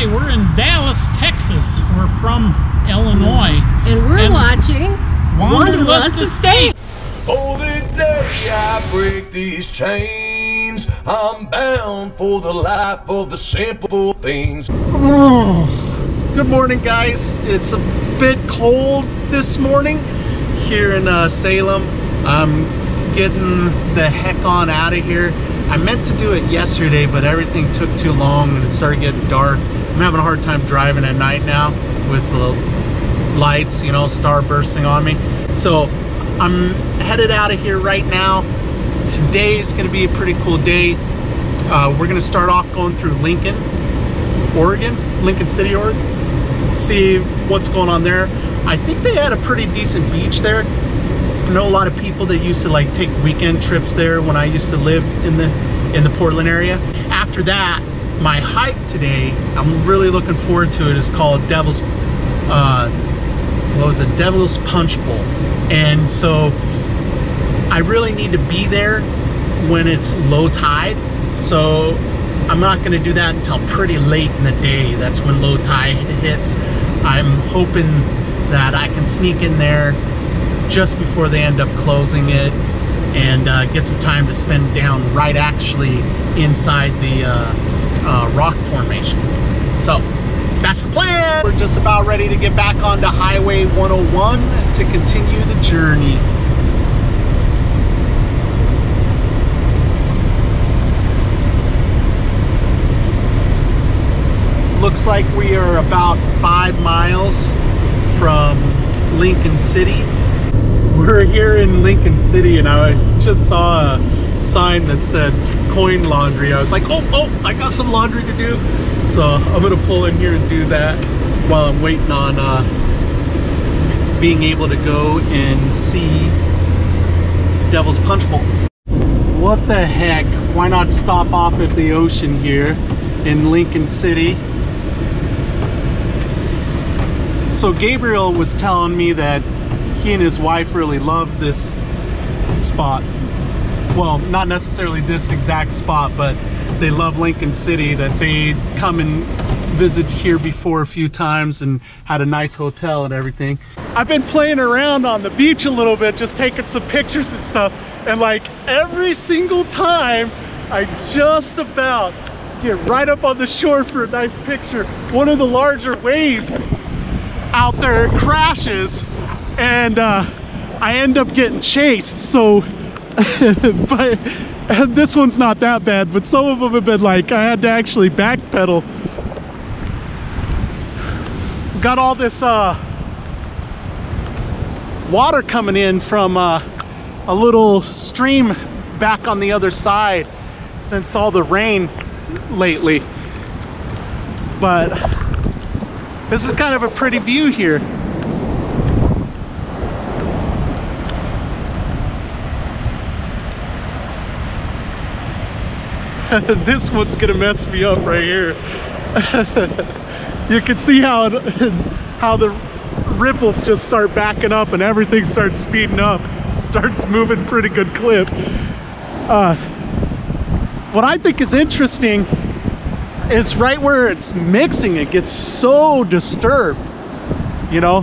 Hi, we're in Dallas, Texas. We're from Illinois. And we're watching Wanderlust Estate. Oh, the day I break these chains, I'm bound for the life of the simple things. Good morning, guys. It's a bit cold this morning here in Salem. I'm getting the heck on out of here. I meant to do it yesterday, but everything took too long and it started getting dark. I'm having a hard time driving at night now with the lights, you know, star bursting on me. So I'm headed out of here right now. Today is going to be a pretty cool day. We're going to start off going through Lincoln, Oregon, Lincoln City, Oregon. See what's going on there. I think they had a pretty decent beach there. I know a lot of people that used to like take weekend trips there when I used to live in the Portland area. After that, my hike today, I'm really looking forward to it, is called Devils Devils Punchbowl. And so I really need to be there when it's low tide. So I'm not going to do that until pretty late in the day. That's when low tide hits. I'm hoping that I can sneak in there just before they end up closing it and get some time to spend down right actually inside the rock formation. So that's the plan. We're just about ready to get back onto Highway 101 to continue the journey. Looks like we are about 5 miles from Lincoln City. We're here in Lincoln City and I just saw a sign that said coin laundry. I was like, oh, I got some laundry to do. So I'm gonna pull in here and do that while I'm waiting on being able to go and see Devils Punchbowl. What the heck? Why not stop off at the ocean here in Lincoln City? So Gabriel was telling me that he and his wife really love this spot. Well, not necessarily this exact spot, but they love Lincoln City, that they come and visit here before a few times and had a nice hotel and everything. I've been playing around on the beach a little bit, just taking some pictures and stuff, and like every single time I just about get right up on the shore for a nice picture, one of the larger waves out there crashes and I end up getting chased. So but this one's not that bad, but some of them have been like I had to actually backpedal. Got all this water coming in from a little stream back on the other side since all the rain lately, but this is kind of a pretty view here. This one's gonna mess me up right here. You can see how the ripples just start backing up and everything starts speeding up, starts moving pretty good clip. What I think is interesting is right where it's mixing, it gets so disturbed, you know,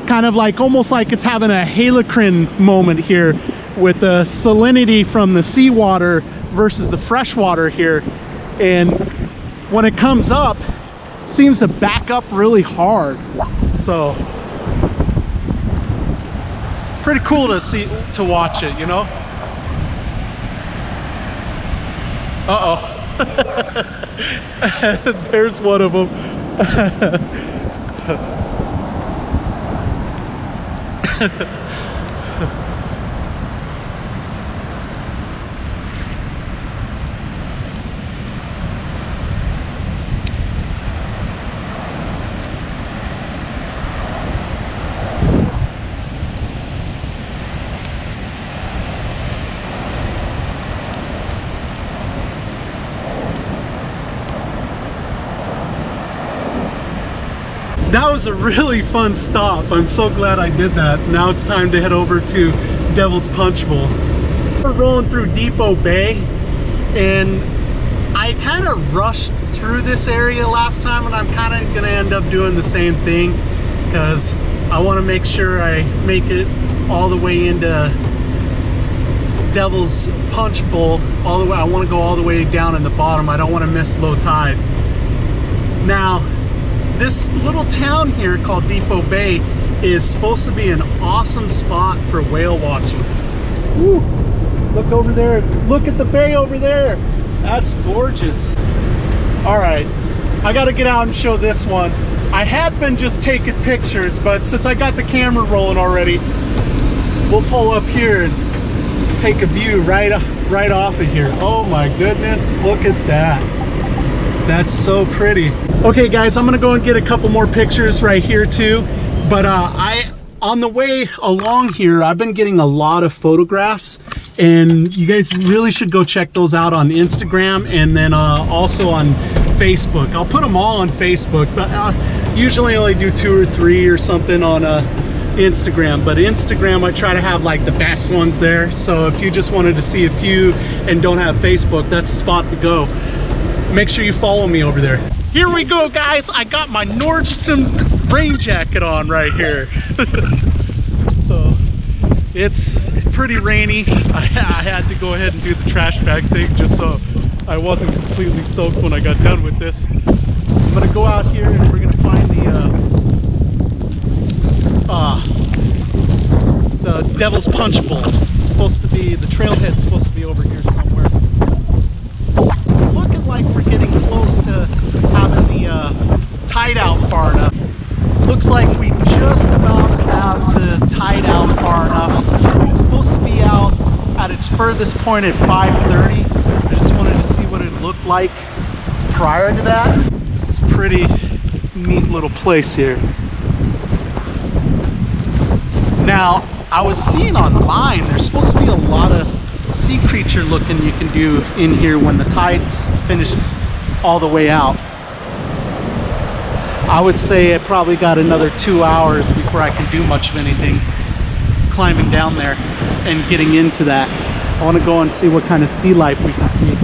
kind of like almost like it's having a halocrin moment here with the salinity from the seawater versus the fresh water here. And when it comes up, it seems to back up really hard. So pretty cool to watch it, you know. Uh-oh. There's one of them. That was a really fun stop. I'm so glad I did that. Now it's time to head over to Devils Punchbowl. We're rolling through Depot Bay and I kind of rushed through this area last time, and I'm kind of gonna end up doing the same thing because I want to make sure I make it all the way into Devils Punchbowl, all the way. I want to go all the way down in the bottom. I don't want to miss low tide. Now, this little town here called Depot Bay is supposed to be an awesome spot for whale watching. Woo. Look over there. Look at the bay over there. That's gorgeous. All right, I got to get out and show this one. I had been just taking pictures, but since I got the camera rolling already, we'll pull up here and take a view right off of here. Oh my goodness, look at that. That's so pretty. Okay guys, I'm gonna go and get a couple more pictures right here too. But on the way along here, I've been getting a lot of photographs, and you guys really should go check those out on Instagram and then also on Facebook. I'll put them all on Facebook, but usually only do 2 or 3 or something on Instagram. But Instagram, I try to have like the best ones there. So if you just wanted to see a few and don't have Facebook, that's the spot to go. Make sure you follow me over there. Here we go guys, I got my Nordstrom rain jacket on right here. So it's pretty rainy. I had to go ahead and do the trash bag thing just so I wasn't completely soaked when I got done with this. I'm gonna go out here and we're gonna find the Devils Punchbowl. It's supposed to be, the trailhead's supposed to be over here somewhere. It's looking like we're getting close to having the tide out far enough. Looks like we just about have the tide out far enough. It's supposed to be out at its furthest point at 5:30. I just wanted to see what it looked like prior to that. This is a pretty neat little place here. Now, I was seeing online there's supposed to be a lot of sea creature looking you can do in here when the tide's finished all the way out. I would say I probably got another 2 hours before I can do much of anything climbing down there and getting into that. I want to go and see what kind of sea life we can see.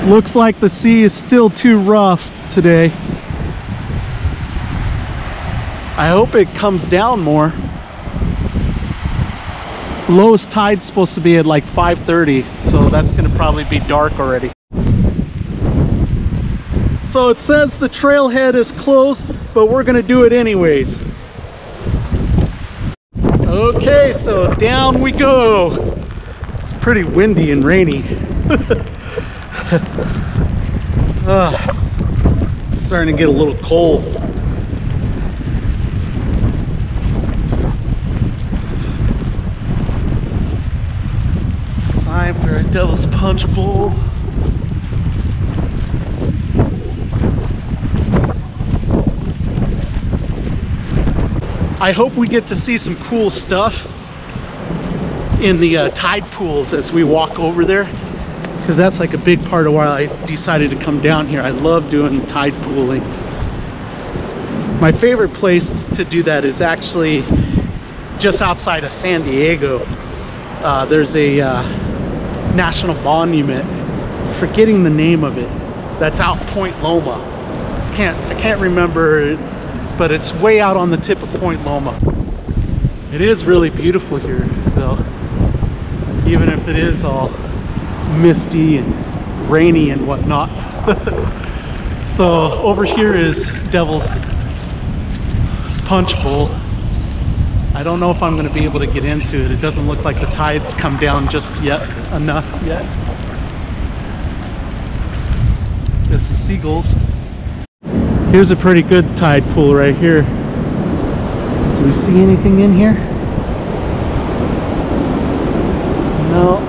Looks like the sea is still too rough today. I hope it comes down more. Lowest tide's supposed to be at like 5:30, so that's going to probably be dark already. So it says the trailhead is closed, but we're going to do it anyways. Okay, so down we go. It's pretty windy and rainy. It's starting to get a little cold. Time for a Devils Punchbowl. I hope we get to see some cool stuff in the tide pools as we walk over there, because that's like a big part of why I decided to come down here. I love doing tide pooling. My favorite place to do that is actually just outside of San Diego. There's a national monument, forgetting the name of it, that's out Point Loma. I can't remember it, but it's way out on the tip of Point Loma. It is really beautiful here though, even if it is all misty and rainy and whatnot. So over here is Devil's Punchbowl. I don't know if I'm going to be able to get into it. It doesn't look like the tide's come down just enough yet. Got some seagulls. Here's a pretty good tide pool right here. Do we see anything in here? No.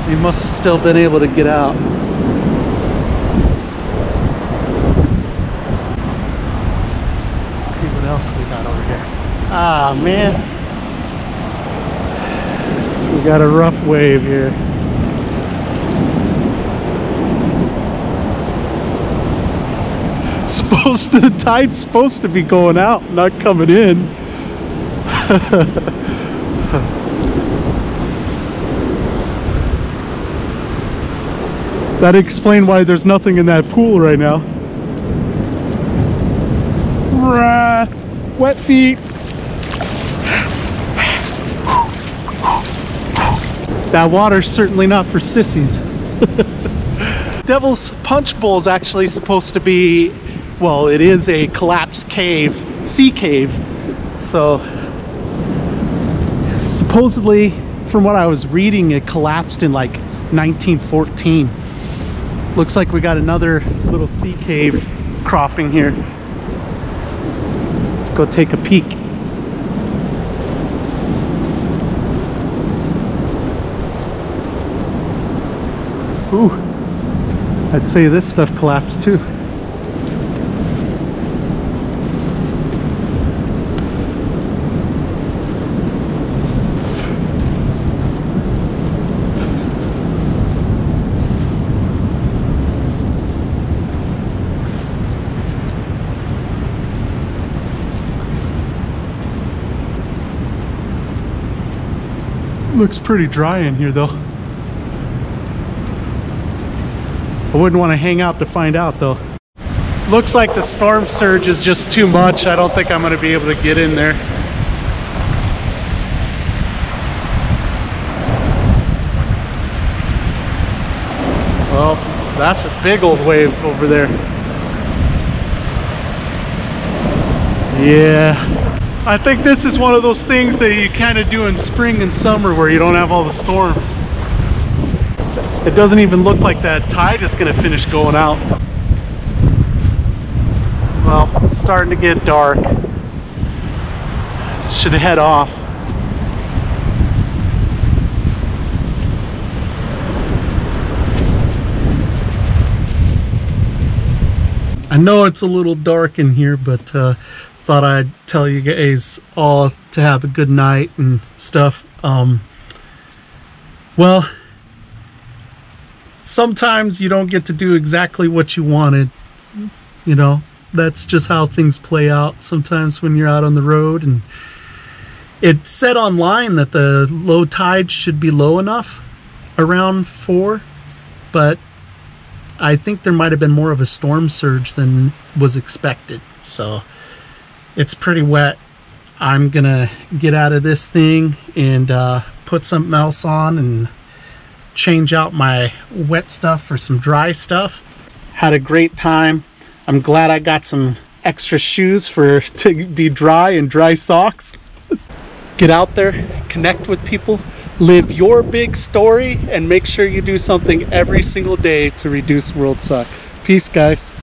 We must have still been able to get out. Let's see what else we got over here. Ah, man. We got a rough wave here. The tide's supposed to be going out, not coming in. That explains why there's nothing in that pool right now. Wet feet. That water's certainly not for sissies. Devils Punchbowl is actually supposed to be, well, it is a collapsed cave, sea cave. So supposedly, from what I was reading, it collapsed in like 1914. Looks like we got another little sea cave cropping here. Let's go take a peek. Ooh, I'd say this stuff collapsed too. Looks pretty dry in here though. I wouldn't want to hang out to find out though. Looks like the storm surge is just too much. I don't think I'm going to be able to get in there. Well, that's a big old wave over there. Yeah. I think this is one of those things that you kind of do in spring and summer where you don't have all the storms. It doesn't even look like that tide is going to finish going out. Well, it's starting to get dark. Should head off. I know it's a little dark in here, but thought I'd tell you guys all to have a good night and stuff. Well, sometimes you don't get to do exactly what you wanted. You know, that's just how things play out sometimes when you're out on the road. And it said online that the low tide should be low enough, around 4, but I think there might have been more of a storm surge than was expected. So it's pretty wet. I'm gonna get out of this thing and put something else on and change out my wet stuff for some dry stuff. Had a great time. I'm glad I got some extra shoes to be dry and dry socks. Get out there, connect with people, live your big story, and make sure you do something every single day to reduce world suck. Peace, guys.